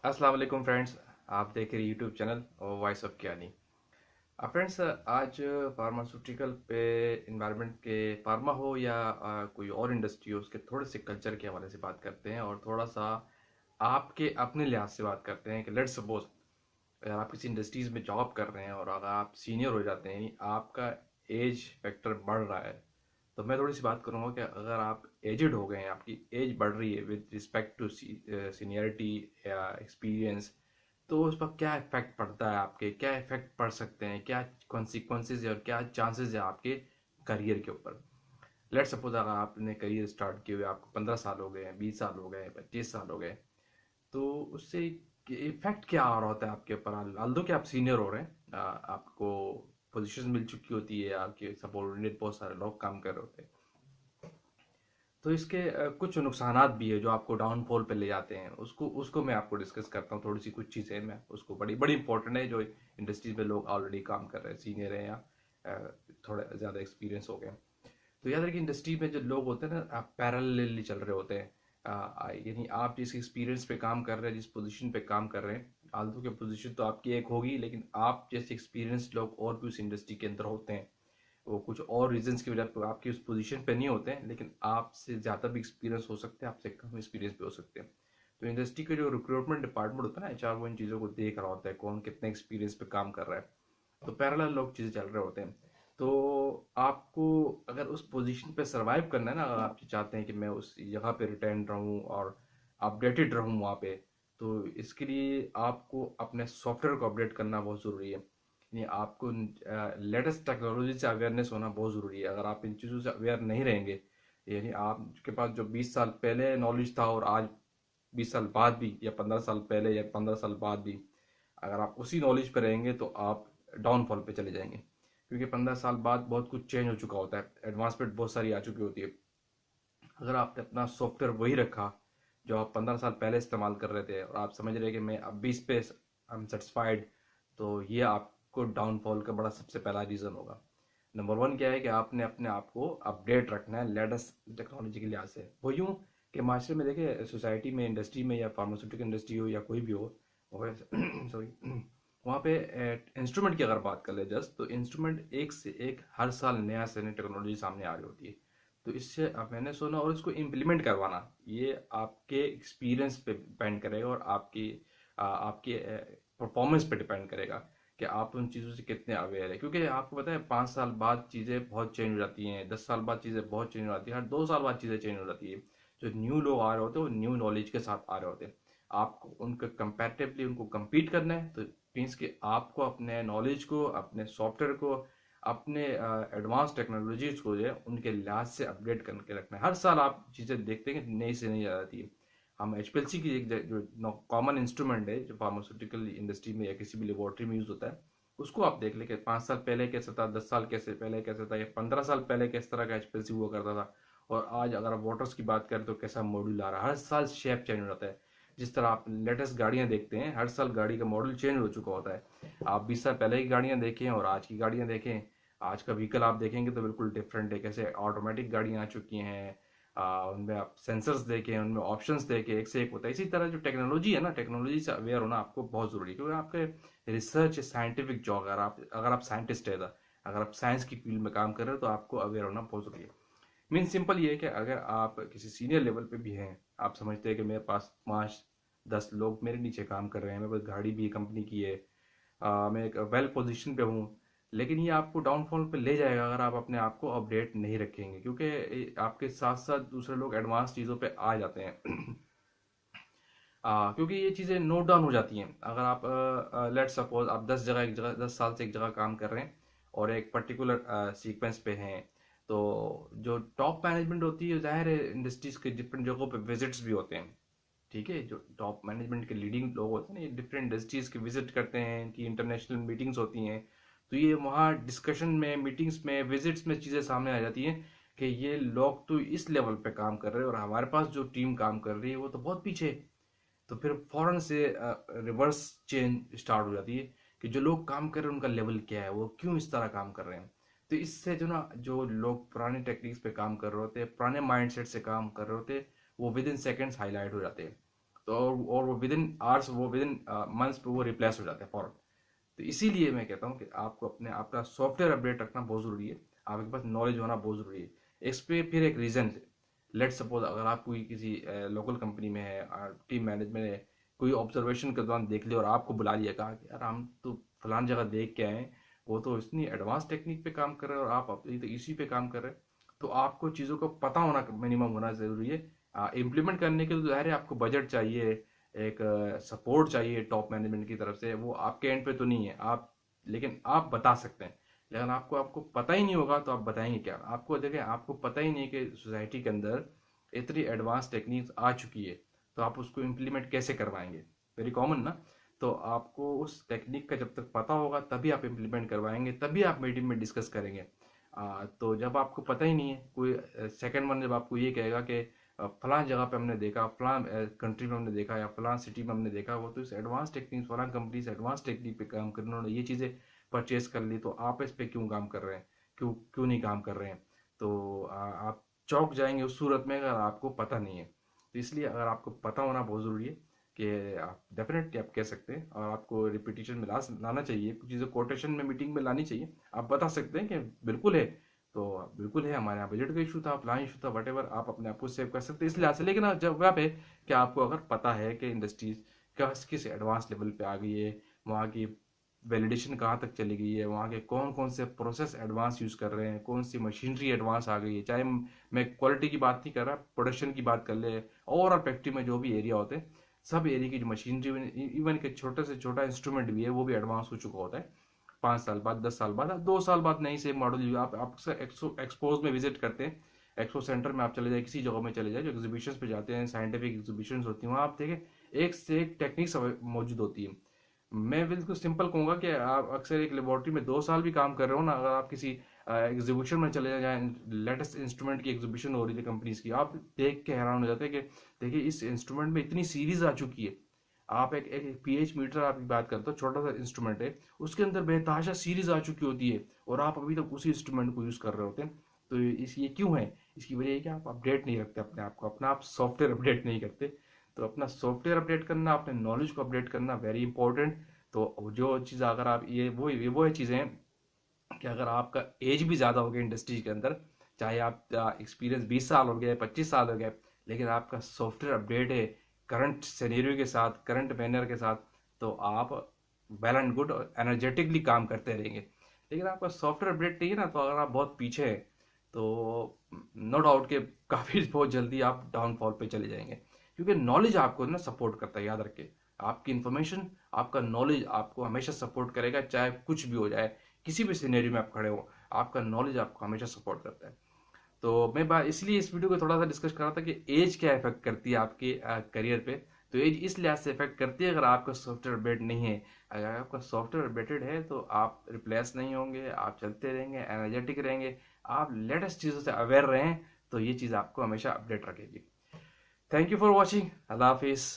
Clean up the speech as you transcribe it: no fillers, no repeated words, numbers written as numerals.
अस्सलाम वालेकुम फ्रेंड्स। आप देख रहे यूट्यूब चैनल और वॉइस ऑफ कियानी। फ्रेंड्स, आज फार्मास्यूटिकल पे इन्वायरमेंट के फार्मा हो या कोई और इंडस्ट्री हो, उसके थोड़े से कल्चर के हवाले से बात करते हैं और थोड़ा सा आपके अपने लिहाज से बात करते हैं कि लेट्स सपोज अगर आप किसी इंडस्ट्रीज में जॉब कर रहे हैं और अगर आप सीनियर हो जाते हैं, यानी आपका एज फैक्टर बढ़ रहा है, तो मैं थोड़ी सी बात करूंगा कि अगर आप एजड हो गए हैं, आपकी एज बढ़ रही है विद रिस्पेक्ट टू सीनियरिटी या एक्सपीरियंस, तो उस पर क्या इफेक्ट पड़ता है, आपके क्या इफेक्ट पड़ सकते हैं, क्या कॉन्सिक्वेंसेज है और क्या चांसेस है आपके करियर के ऊपर। लेट सपोज अगर आपने करियर स्टार्ट किए हुए आपको 15 साल हो गए हैं, 20 साल हो गए, 25 साल हो गए, तो उससे इफेक्ट क्या आ रहा होता है आपके ऊपर। although कि आप सीनियर हो रहे हैं, आपको पोजीशन मिल चुकी होती है, आपके सबॉर्डिनेट बहुत सारे लोग काम कर रहे होते हैं, तो इसके कुछ नुकसानात भी है जो आपको डाउनफॉल पे ले जाते हैं। उसको उसको मैं आपको डिस्कस करता हूँ। थोड़ी सी कुछ चीज़ें मैं उसको बड़ी बड़ी इंपॉर्टेंट है जो इंडस्ट्रीज में लोग ऑलरेडी काम कर रहे हैं, सीनियर हैं या थोड़े ज़्यादा एक्सपीरियंस हो गए हैं। तो याद रखिए, इंडस्ट्री में जो लोग होते हैं ना, पैरेलली चल रहे होते हैं। यानी आप जिस एक्सपीरियंस पे काम कर रहे हैं, जिस पोजीशन पे काम कर रहे हैं, आलतू की पोजीशन तो आपकी एक होगी, लेकिन आप जैसे एक्सपीरियंस लोग और भी उस इंडस्ट्री के अंदर होते हैं। वो कुछ और रीजंस की वजह से आपकी उस पोजीशन पे नहीं होते हैं, लेकिन आपसे ज़्यादा भी एक्सपीरियंस हो सकते हैं, आपसे कम एक्सपीरियंस भी हो सकते हैं। तो इंडस्ट्री का जो रिक्रूटमेंट डिपार्टमेंट होता है ना, एचआर, वो इन चीज़ों को देख रहा होता है कौन कितने एक्सपीरियंस पे काम कर रहा है। तो पैरेलल लोग चीज़ें चल रहे होते हैं। तो आपको अगर उस पोजीशन पे सरवाइव करना है ना, अगर आप चाहते हैं कि मैं उस जगह पे रिटेन रहूं और अपडेटेड रहूं वहाँ पे, तो इसके लिए आपको अपने सॉफ्टवेयर को अपडेट करना बहुत ज़रूरी है। यानी आपको लेटेस्ट टेक्नोलॉजी से अवेयरनेस होना बहुत ज़रूरी है। अगर आप इन चीज़ों से अवेयर नहीं रहेंगे, यानी आपके पास जो 20 साल पहले नॉलेज था और आज 20 साल बाद भी, या 15 साल पहले या 15 साल बाद भी अगर आप उसी नॉलेज पे रहेंगे, तो आप डाउनफॉल पे चले जाएंगे। क्योंकि 15 साल बाद बहुत कुछ चेंज हो चुका होता है, एडवांसमेंट बहुत सारी आ चुकी होती है। अगर आपने अपना सॉफ्टवेयर वही रखा जो आप 15 साल पहले इस्तेमाल कर रहे थे, और आप समझ रहे कि मैं अब 20 पे आई एम सेटिस्फाइड, तो ये आपको डाउनफॉल का बड़ा सबसे पहला रीज़न होगा। नंबर वन क्या है कि आपने अपने आप को अपडेट रखना है लेटेस्ट टेक्नोलॉजी के लिहाज से। वो यूँ कि माशरे में देखे, सोसाइटी में, इंडस्ट्री में, या फार्मास्यूटिकल इंडस्ट्री हो या कोई भी हो, सॉरी, वहाँ पे इंस्ट्रूमेंट की अगर बात कर ले जस्ट, तो इंस्ट्रूमेंट एक से एक हर साल नया से नई टेक्नोलॉजी सामने आ रही होती है। तो इससे मैंने सुना, और इसको इम्प्लीमेंट करवाना, ये आपके एक्सपीरियंस पे डिपेंड करेगा और आपकी परफॉर्मेंस पे डिपेंड करेगा कि आप उन चीज़ों से कितने अवेयर है। क्योंकि आपको पता है 5 साल बाद चीज़ें बहुत चेंज हो जाती हैं, 10 साल बाद चीज़ें बहुत चेंज हो जाती हैं, हर 2 साल बाद चीज़ें चेंज हो जाती है। जो न्यू लोग आ रहे होते हैं वो न्यू नॉलेज के साथ आ रहे होते हैं। आपको उनके कंपेरेटिवली उनको compete करना है, तो मीन्स कि आपको अपने नॉलेज को, अपने सॉफ्टवेयर को, अपने एडवांस टेक्नोलॉजीज को जो है उनके लिहाज से अपडेट करके रखना है। हर साल आप चीज़ें देखते हैं कि नई से नई आ जाती है। हम एचपीएलसी की एक जो कॉमन इंस्ट्रूमेंट है, जो फार्मास्यूटिकल इंडस्ट्री में या किसी भी लेबोरेटरी में यूज़ होता है, उसको आप देख लें कि 5 साल पहले कैसा था, 10 साल कैसे पहले कैसा था, या 15 साल पहले किस तरह का एचपीएलसी हुआ करता था, और आज अगर आप वाटर्स की बात करें तो कैसा मॉड्यूल आ रहा है। हर साल शेप चेंज हो जाता है। जिस तरह आप लेटेस्ट गाड़ियां देखते हैं, हर साल गाड़ी का मॉडल चेंज हो चुका होता है। आप 20 साल पहले की गाड़ियां देखें और आज की गाड़ियां देखें, आज का व्हीकल आप देखेंगे तो बिल्कुल डिफरेंट है। कैसे ऑटोमेटिक गाड़ियां आ चुकी हैं, उनमें आप सेंसर्स देखें, उनमें ऑप्शंस देखें, एक से एक होता है। इसी तरह जो टेक्नोलॉजी है ना, टेक्नोलॉजी से अवेयर होना आपको बहुत ज़रूरी है। क्योंकि आपके रिसर्च साइंटिफिक जॉब, अगर आप साइंटिस्ट है, अगर आप साइंस की फील्ड में काम कर रहे हो, तो आपको अवेयर होना बहुत ज़रूरी है। मीन सिंपल ये है कि अगर आप किसी सीनियर लेवल पे भी हैं, आप समझते हैं कि मेरे पास 5-10 लोग मेरे नीचे काम कर रहे हैं, मेरे पास गाड़ी भी कंपनी की है, मैं एक वेल पोजीशन पे हूँ, लेकिन ये आपको डाउनफॉल पे ले जाएगा अगर आप अपने आप को अपडेट नहीं रखेंगे। क्योंकि आपके साथ साथ दूसरे लोग एडवांस चीज़ों पे आ जाते हैं। क्योंकि ये चीज़ें नोट डाउन हो जाती हैं। अगर आप लेट सपोज आप 10 साल से एक जगह काम कर रहे हैं और एक पर्टिकुलर सीक्वेंस पे हैं, तो जो टॉप मैनेजमेंट होती है, जाहिर है इंडस्ट्रीज के डिफरेंट जगहों पे विजिट्स भी होते हैं। ठीक है, जो टॉप मैनेजमेंट के लीडिंग लोग होते हैं ना, ये डिफरेंट इंडस्ट्रीज के विजिट करते हैं, इनकी इंटरनेशनल मीटिंग्स होती हैं। तो ये वहाँ डिस्कशन में, मीटिंग्स में, विजिट्स में चीज़ें सामने आ जाती हैं कि ये लोग तो इस लेवल पे काम कर रहे हैं और हमारे पास जो टीम काम कर रही है वो तो बहुत पीछे है। तो फिर फौरन से रिवर्स चेंज स्टार्ट हो जाती है कि जो लोग काम कर रहे हैं उनका लेवल क्या है, वो क्यों इस तरह काम कर रहे हैं। तो इससे जो लोग पुराने टेक्निक्स पे काम कर रहे होते हैं, पुराने माइंडसेट से काम कर रहे होते हैं, वो विद इन सेकेंड्स हाईलाइट हो जाते हैं। तो और वो विद इन आवर्स, वो विद इन मंथ्स पे वो रिप्लेस हो जाते हैं फौरन। तो इसीलिए मैं कहता हूँ कि आपको अपने आपका सॉफ्टवेयर अपडेट रखना बहुत ज़रूरी है, आपके पास नॉलेज होना बहुत ज़रूरी है। इस पे फिर एक रीज़न, लेट सपोज अगर आप कोई किसी लोकल कंपनी में है, टीम मैनेजमेंट है, कोई ऑब्जर्वेशन के दौरान देख लिया और आपको बुला लिया, कहा कि यार हम तो फलान जगह देख के आए, वो तो इतनी एडवांस टेक्निक पे काम कर रहे हैं और आप अभी तो इसी पे काम कर रहे हैं। तो आपको चीज़ों का पता होना मिनिमम होना ज़रूरी है। इम्प्लीमेंट करने के लिए तो ज़ाहिर है आपको बजट चाहिए, एक सपोर्ट चाहिए टॉप मैनेजमेंट की तरफ से, वो आपके एंड पे तो नहीं है आप, लेकिन आप बता सकते हैं। लेकिन आपको आपको पता ही नहीं होगा तो आप बताएंगे क्या? आपको देखें, आपको पता ही नहीं कि सोसाइटी के अंदर इतनी एडवांस टेक्निक्स आ चुकी है, तो आप उसको इम्प्लीमेंट कैसे करवाएंगे? वेरी कॉमन ना। तो आपको उस टेक्निक का जब तक पता होगा तभी आप इम्प्लीमेंट करवाएंगे, तभी आप मीटिंग में डिस्कस करेंगे। तो जब आपको पता ही नहीं है, कोई सेकंड वन जब आपको ये कहेगा कि फलां जगह पे हमने देखा, फलां कंट्री में हमने देखा, या फलां सिटी में हमने देखा, वो तो इस एडवांस टेक्निक, फलां कंपनी से एडवांस टेक्निक पे काम कर, उन्होंने ये चीज़ें परचेज कर ली, तो आप इस पे क्यों काम कर रहे हैं, क्यों क्यों नहीं काम कर रहे हैं? तो आप चौंक जाएंगे उस सूरत में अगर आपको पता नहीं है। तो इसलिए अगर आपको पता होना बहुत ज़रूरी है कि आप डेफिनेटली आप कह सकते हैं, और आपको रिपीटिशन में लाना चाहिए, कुछ चीज़ें कोटेशन में मीटिंग में लानी चाहिए। आप बता सकते हैं कि बिल्कुल है, तो बिल्कुल है, हमारे यहाँ बजट का इशू था, प्लान इशू था, वट एवर, आप अपने आप को सेव कर सकते हैं इस लिहाज से। लेकिन जब वहाँ पे कि आपको अगर पता है कि इंडस्ट्रीज किस एडवांस लेवल पे आ गई है, वहाँ की वैलिडेशन कहाँ तक चली गई है, वहाँ के कौन कौन से प्रोसेस एडवांस यूज़ कर रहे हैं, कौन सी मशीनरी एडवांस आ गई है, चाहे मैं क्वालिटी की बात नहीं कर रहा, प्रोडक्शन की बात कर ले, ओवरऑल फैक्ट्री में जो भी एरिया होते हैं, सब एरिया की जो मशीनरी, इवन के छोटे से छोटा इंस्ट्रूमेंट भी है, वो भी एडवांस हो चुका होता है। 5 साल बाद, 10 साल बाद, 2 साल बाद नई से मॉडल आप अक्सर एक्सपोज में विजिट करते हैं, एक्सपो सेंटर में आप चले जाए, किसी जगह में चले जाए, जो एग्जीबिशन पे जाते हैं, साइंटिफिक एग्जीबिशन होती हैं, वहाँ आप देखें एक से एक टेक्निक्स मौजूद होती है। मैं बिल्कुल सिंपल कहूँगा कि आप अक्सर एक लेबोरेटरी में 2 साल भी काम कर रहे हो ना, अगर आप किसी एग्जीबिशन में चले जाएं, लेटेस्ट इंस्ट्रूमेंट की एग्जीबिशन हो रही थी कंपनीज की, आप देख के हैरान हो जाते हैं कि देखिए इस इंस्ट्रूमेंट में इतनी सीरीज आ चुकी है। आप एक पीएच मीटर आपकी बात करते हो, छोटा सा इंस्ट्रूमेंट है, उसके अंदर बेतहाशा सीरीज आ चुकी होती है, और आप अभी तक उसी इंस्ट्रूमेंट को यूज़ कर रहे होते हैं। तो ये क्यों है? इसकी वजह है कि आप अपडेट नहीं रखते अपने आप को, अपना आप सॉफ्टवेयर अपडेट नहीं करते। तो अपना सॉफ्टवेयर अपडेट करना, अपने नॉलेज को अपडेट करना वेरी इंपॉर्टेंट। तो जो चीज़ अगर आप वो है चीज़ें हैं कि अगर आपका एज भी ज़्यादा हो गया इंडस्ट्री के अंदर, चाहे आप एक्सपीरियंस 20 साल हो गया, 25 साल हो गया, लेकिन आपका सॉफ्टवेयर अपडेट है करंट सिनेरियो के साथ, करंट मैनर के साथ, तो आप वेल एंड गुड और एनर्जेटिकली काम करते रहेंगे। लेकिन आपका सॉफ्टवेयर अपडेट नहीं है ना, तो अगर आप बहुत पीछे हैं, तो नो डाउट के काफ़ी बहुत जल्दी आप डाउनफॉल पे चले जाएंगे, क्योंकि नॉलेज आपको ना सपोर्ट करता है, याद रखें। आपकी इन्फॉर्मेशन, आपका नॉलेज आपको हमेशा सपोर्ट करेगा, चाहे कुछ भी हो जाए, किसी भी सिनेरियो में आप खड़े हो, आपका नॉलेज आपको हमेशा सपोर्ट करता है। तो मैं बात इसलिए इस वीडियो को थोड़ा सा डिस्कस कर रहा था कि एज क्या इफेक्ट करती है आपके करियर पे। तो एज इस लिहाज से इफेक्ट करती है, अगर आपका सॉफ्टवेयर अपडेट नहीं है। अगर आपका सॉफ्टवेयर अपडेटेड है तो आप रिप्लेस नहीं होंगे, आप चलते रहेंगे, एनर्जेटिक रहेंगे, आप लेटेस्ट चीज़ों से अवेयर रहें, तो ये चीज़ आपको हमेशा अपडेट रखेगी। Thank you for watching. अल्लाह हाफिज़।